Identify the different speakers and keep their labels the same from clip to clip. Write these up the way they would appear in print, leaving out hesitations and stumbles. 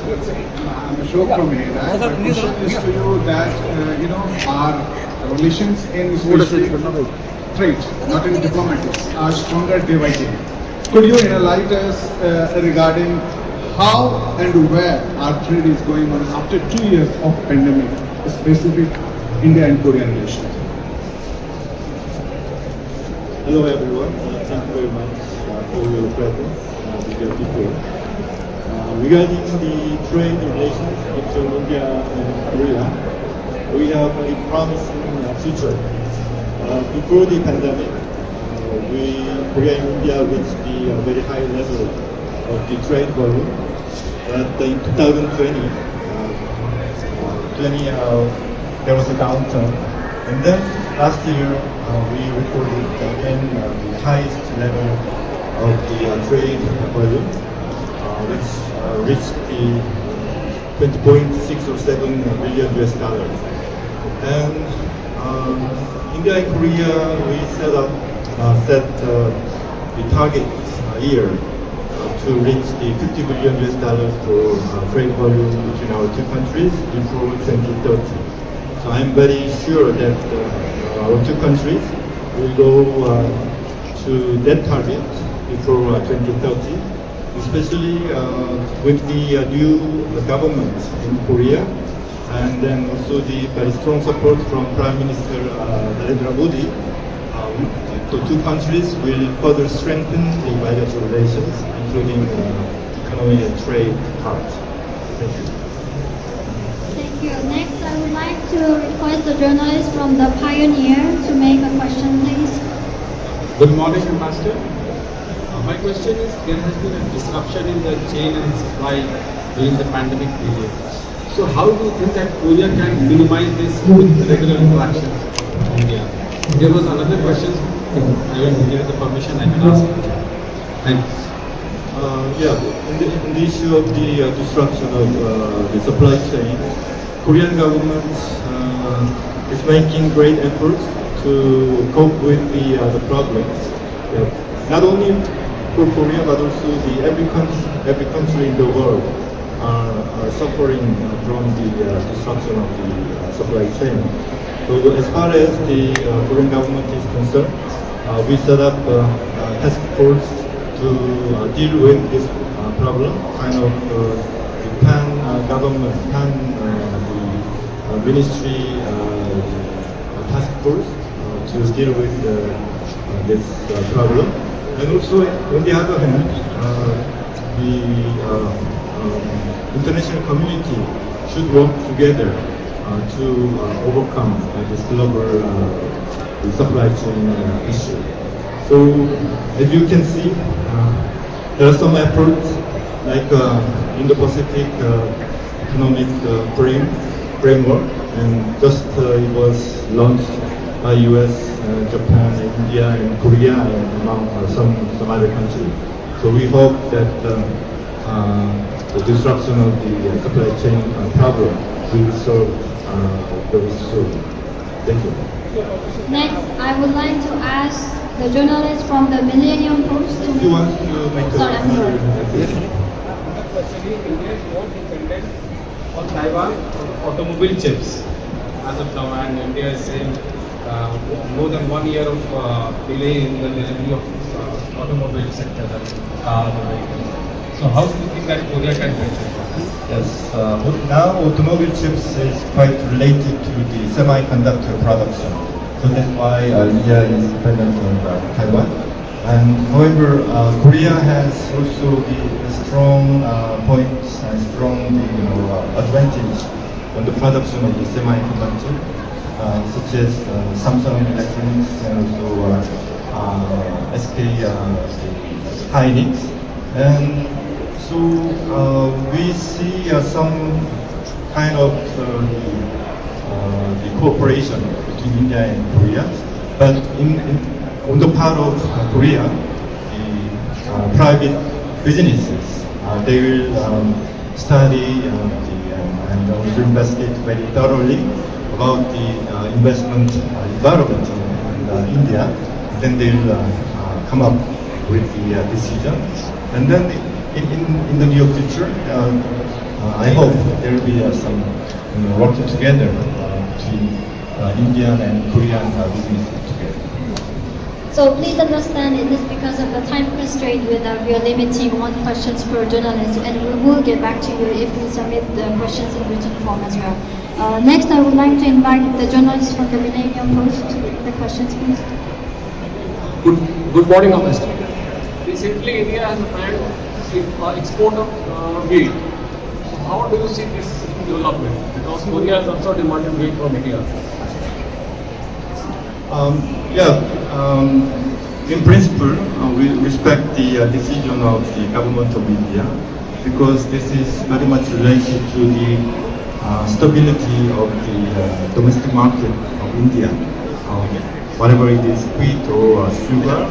Speaker 1: I'm Ashok from India. My question is to you that, our relations in especially trade, not in diplomatics, are stronger day by day. Could you enlighten us regarding how and where our trade is going on after 2 years of pandemic, specific India and Korea relations?
Speaker 2: Hello everyone, thank you very much for your presence with your people. Regarding the trade relations between India and Korea, we have a promising future. Before the pandemic, Korea and India reached the very high level of the trade volume. But in 2020, there was a downturn. And then last year, we recorded again the highest level of the trade volume, which reached the 20.6 or 7 billion US dollars. And India and Korea, we set the target year to reach the 50 billion US dollars for trade volume between our two countries before 2030. So I'm very sure that our two countries will go to that target before 2030, especially with the new government in Korea, and then also the very strong support from Prime Minister Narendra Modi. The two countries will further strengthen the bilateral relations, including economic and trade part. Thank you.
Speaker 3: Thank you. Next, I would like to request the journalist from the Pioneer to make a question, please.
Speaker 4: Good morning, Ambassador. My question is, there has been a disruption in the chain and supply during the pandemic period. So how do you think that Korea can minimize this with regular interactions with India? There was another question. I will give the permission, I can ask. Thank you.
Speaker 2: In the issue of the disruption of the supply chain, Korean government is making great efforts to cope with the problem. Not only for Korea, but also every country in the world are suffering from the disruption of the supply chain. So as far as the Korean government is concerned, we set up a task force to deal with this problem, kind of the pan-government, the ministry task force to deal with this problem. And also, on the other hand, the international community should work together to overcome this global supply chain issue. So, as you can see, there are some efforts like Indo-Pacific Economic Framework, and just it was launched by US, Japan, India, and Korea, and among some other countries. So we hope that the disruption of the supply chain problem will be solved very soon. Thank you.
Speaker 3: Next, I would like to ask the journalist from the Millennium Post to
Speaker 2: You want to make
Speaker 3: I'm sorry.
Speaker 4: Actually, India is more dependent on Taiwan automobile chips as of now, and India is saying more than 1 year of delay in the delivery of automobile sector, cars and vehicles. So how do you think that Korea can benefit?
Speaker 2: Yes, now automobile chips is quite related to the semiconductor production. So that's why India is dependent on Taiwan. And however, Korea has also the strong points and strong advantage on the production of the semiconductor, such as Samsung Electronics and also SK Hynix. And so we see some kind of the cooperation between India and Korea, but on the part of Korea, the private businesses, they will study and also investigate very thoroughly about the investment environment in India. Then they will come up with the decision, and then in the near future, I hope there will be some working together between Indian and Korean businesses together.
Speaker 3: So please understand it is because of the time constraint we are limiting one questions per journalist, and we will get back to you if you submit the questions in written form as well. Next, I would like to invite the journalists from the Millennium Post to take the questions, please.
Speaker 5: Good morning, Ambassador. Recently, India has banned export of wheat. So, how do you see this development? Because Korea has also demanded wheat from India.
Speaker 2: In principle, we respect the decision of the government of India because this is very much related to the stability of the domestic market of India, whatever it is wheat or sugar.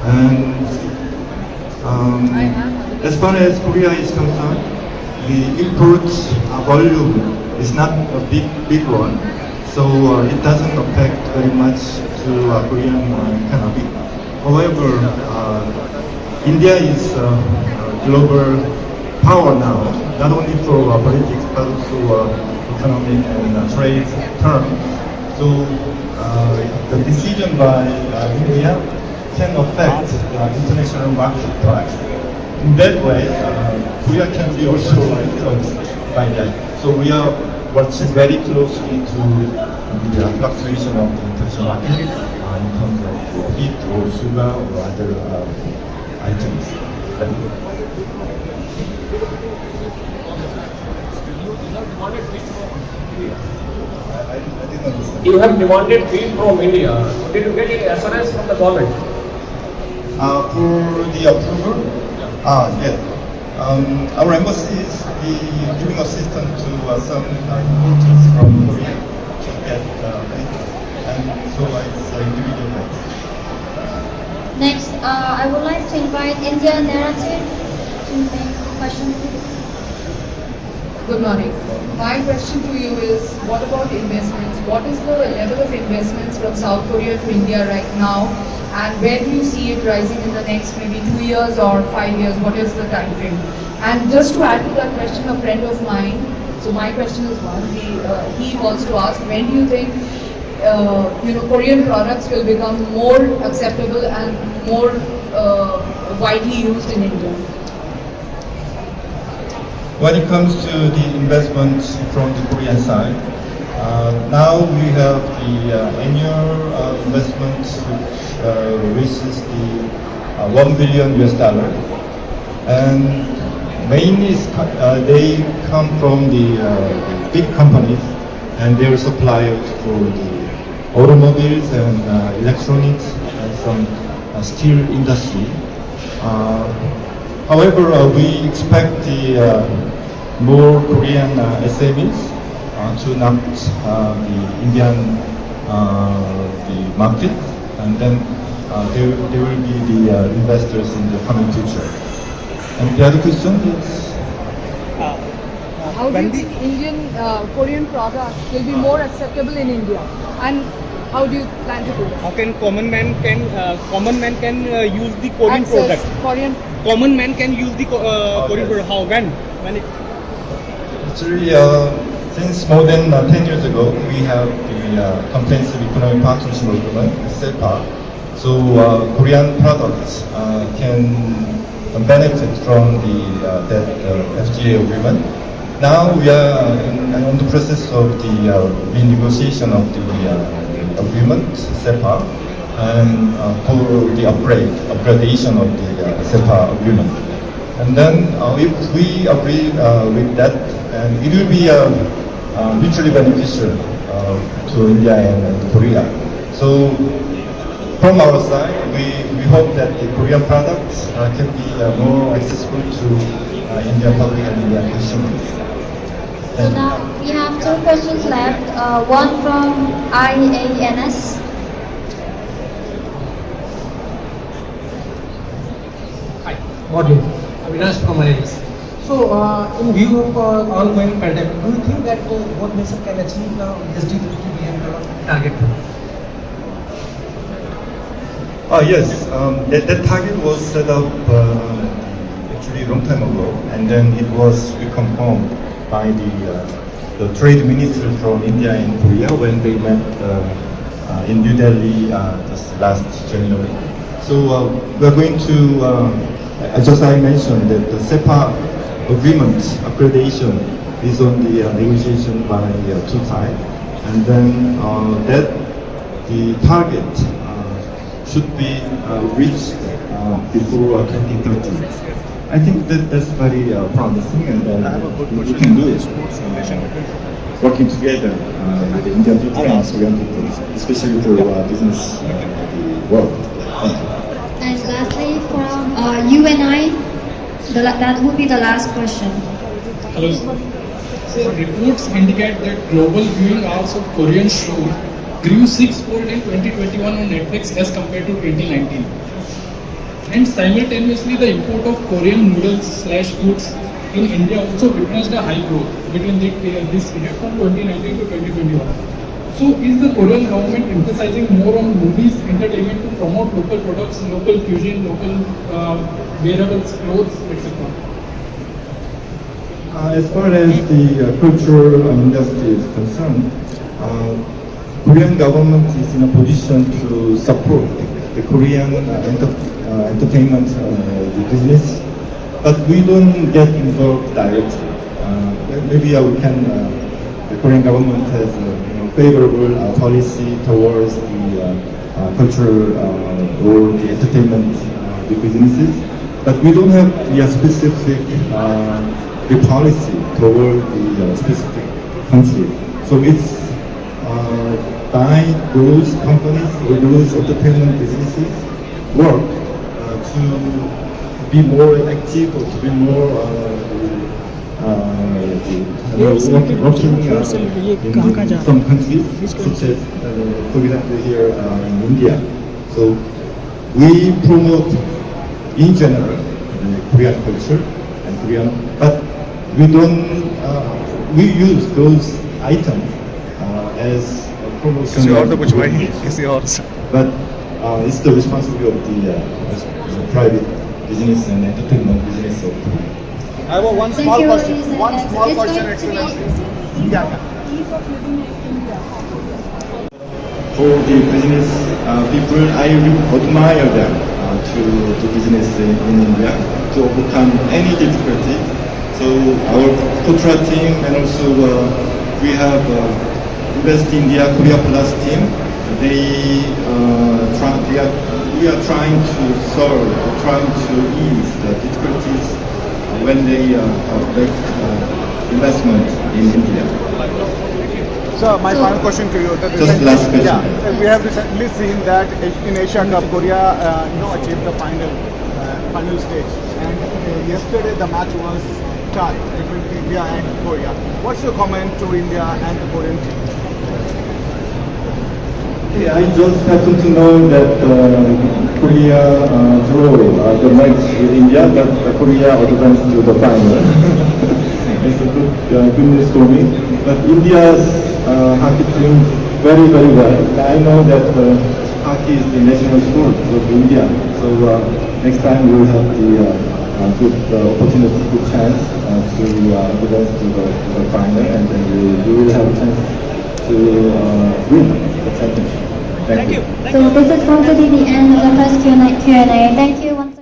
Speaker 2: And as far as Korea is concerned, the import volume is not a big one. So it doesn't affect very much to Korean economy. However, India is a global power now, not only for politics but also economic and trade term. So the decision by India can affect international market price. In that way, Korea can be also influenced by that. So we are watching very closely to the fluctuation of the international market in terms of wheat or sugar or other items.
Speaker 5: You have demanded wheat from India. Did you get any assurance from the government?
Speaker 2: For the approval, yes. Our embassy is giving assistance to some importers from Korea to get it, and so it's individual rights.
Speaker 3: Next, I would like to invite India Narrative to make a question, please.
Speaker 6: Good morning. My question to you is, what about investments? What is the level of investments from South Korea to India right now? And where do you see it rising in the next maybe 2 years or 5 years? What is the time frame? And just to add to that question, a friend of mine, so my question is one, he wants to ask, when do you think Korean products will become more acceptable and more widely used in India?
Speaker 2: When it comes to the investment from the Korean side, now we have the annual investment which reaches the $1 billion US, and mainly they come from the big companies and their suppliers for the automobiles and electronics and some steel industry. However, we expect the more Korean SMEs to knock the Indian the market, and then there will be the investors in the coming future. And the other question is?
Speaker 6: How do you think Indian Korean products will be more acceptable in India? And how do you plan to do that?
Speaker 7: How can common man can use the Korean product?
Speaker 6: Korean.
Speaker 7: Common man can use the Korean product. How? When it?
Speaker 2: Actually, since more than 10 years ago, we have the Comprehensive Economic Partnership Agreement, CEPA. So Korean products can benefit from that FTA agreement. Now we are on the process of the renegotiation of the agreement, CEPA, and for the upgradation of the CEPA agreement. And then if we agree with that, and it will be mutually beneficial to India and Korea. So from our side, we hope that the Korean products can be more accessible to Indian public and Indian consumers.
Speaker 3: So now we have 2 questions left. One from IANS.
Speaker 8: Hi, morning. Avinash from IANS. So, in view of ongoing pandemic, do you think that both nations can achieve the USD 50 billion target?
Speaker 2: Yes, that target was set up actually a long time ago, and then it was reconfirmed by the trade minister from India and Korea when they met in New Delhi just last January. So we are going to, as I mentioned, that the SEPA agreement accreditation is on the negotiation by two sides, and then that the target should be reached before 2030. I think that's very promising, and we can do it. Working together with the Indian people and Korean people, especially for business world. Thank you.
Speaker 3: And lastly, from you and I, that would be the last question.
Speaker 9: Hello. So reports indicate that global viewing hours of Korean shows grew six-fold in 2021 on Netflix as compared to 2019. And simultaneously, the import of Korean noodles/foods in India also witnessed a high growth between this period from 2019 to 2021. So, is the Korean government emphasizing more on movies, entertainment to promote local products, local cuisine, local wearables, clothes, etc.?
Speaker 2: As far as the cultural industry is concerned, Korean government is in a position to support the Korean entertainment business, but we don't get involved directly. Maybe we can. The Korean government has favorable policy towards the cultural or the entertainment the businesses, but we don't have the specific the policy toward the specific country. So it's by those companies or those entertainment businesses work to be more active or to be more working in some countries, such as for example here in India. So we promote in general the Korean culture and Korean, but we don't we use those items as promotion. But it's the responsibility of the private business and entertainment business of Korea.
Speaker 1: I have one
Speaker 3: Thank
Speaker 1: small
Speaker 3: you,
Speaker 1: question.
Speaker 3: ladies and
Speaker 1: One
Speaker 3: gents.
Speaker 1: small
Speaker 3: It's
Speaker 1: question,
Speaker 3: going to be-
Speaker 1: Excellency. Yeah.
Speaker 2: For the business people, I admire them to do business in India to overcome any difficulty. So our Kotra team and also we have Invest India Korea Plus team. We are trying to solve, trying to ease the difficulties when they make investment in India.
Speaker 1: So my final question to you.
Speaker 2: Just last question.
Speaker 1: Yeah, we have recently seen that in Asia Cup, Korea achieved the final stage, and yesterday the match was tied between India and Korea. What's your comment to India and the Korean team?
Speaker 2: Yeah, I just happen to know that Korea drew the match with India, but Korea advanced to the final. It's a good news for me. But India's hockey team very, very well. I know that hockey is the national sport of India. So next time we will have the good opportunity, good chance to advance to the final, and then we will have a chance to win the championship. Thank you.
Speaker 3: So this is going to be the end of the first Q&A. Thank you once again.